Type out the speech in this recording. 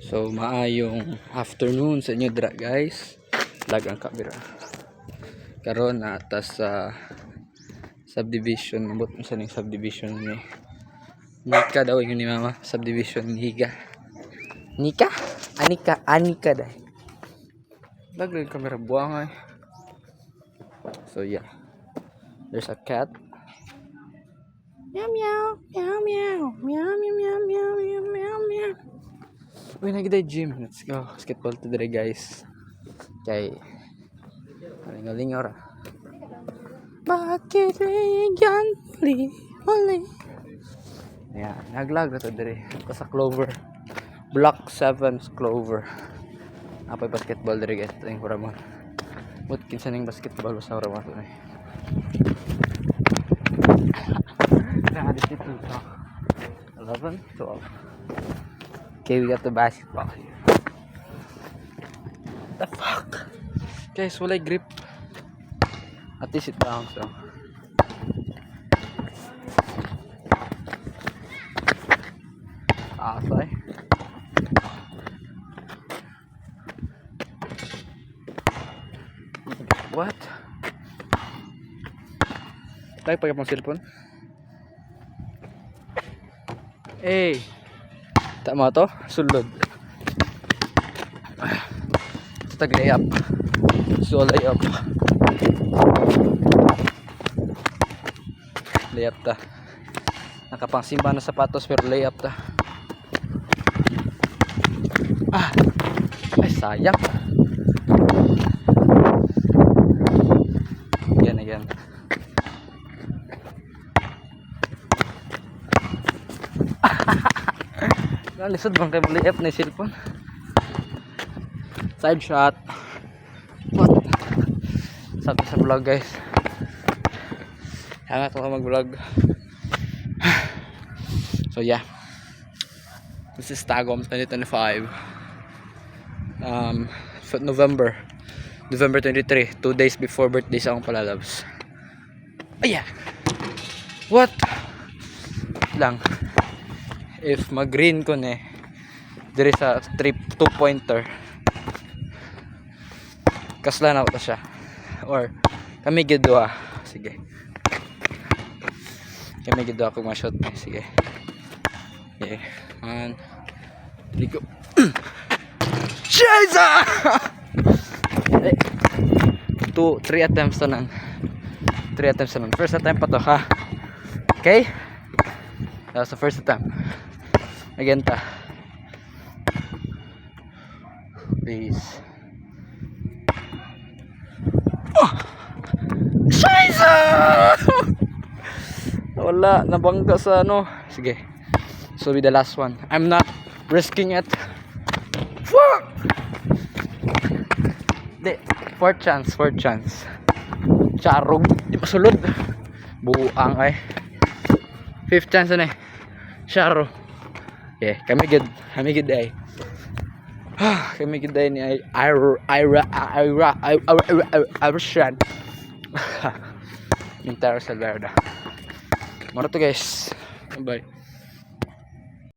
So maayong afternoon sa inyo dra guys. Lag ang camera. Karon na atas sa subdivision, mabot mo sa ning subdivision ni Nika daw yun ni mama, subdivision ni Higa. Nika? Anika dai. Lag ang camera buang ay. So yeah. There's a cat. Meow meow meow meow meow meow meow meow meow meow. Uy, nagday gym. Let's go. Basketball today guys. Kay lingaw ra. Bakit yan mali. Yeah, naglag ra to dire. Sa Clover. Block 7 Clover. Apay basketball dire guys. Ito yung kuramon. But kinsa ning basketball sa kuramon to ni. Nah, this is 11, 12. Okay, we got the basketball here. The fuck? Guys, wala grip. At least it down, so. Asay. What? Tayo pakai pang cellphone. Eh. Tama to, sulod. Tag layup. So layup. Layup ta. Nakapangsimba na sapatos pero layup ta. Ay sayang. Again. Lisod bang kayo muli na yung cellphone. Side shot. What? Sabi sa vlog guys. Hangat ako mag vlog. So yeah. This is Tagom 2025. November 23, 2 days before birthday sa akong palalabs. Ay yeah. What? Lang. If mag-green ko ne dire sa 2-pointer kaslan ako ta siya or kami gidwa. Sige, kami gidwa kung ma-shot me. Sige, okay, 1 ligo. Shiza! 3 attempts na lang. 3 attempts na lang. First attempt pa to ha. Okay, that was the first attempt. Again ta. Please. Scheiße! Wala, nabangga sa ano. Sige. So be the last one. I'm not risking it. Fuck! Di, fourth chance. Charog, di masulod. Buang ay. Fifth chance na eh. Charo. Yeah, kami gid ay. Kami gid ay ni Ira Shan. Mintaro Salvador. Moro to guys. Bye.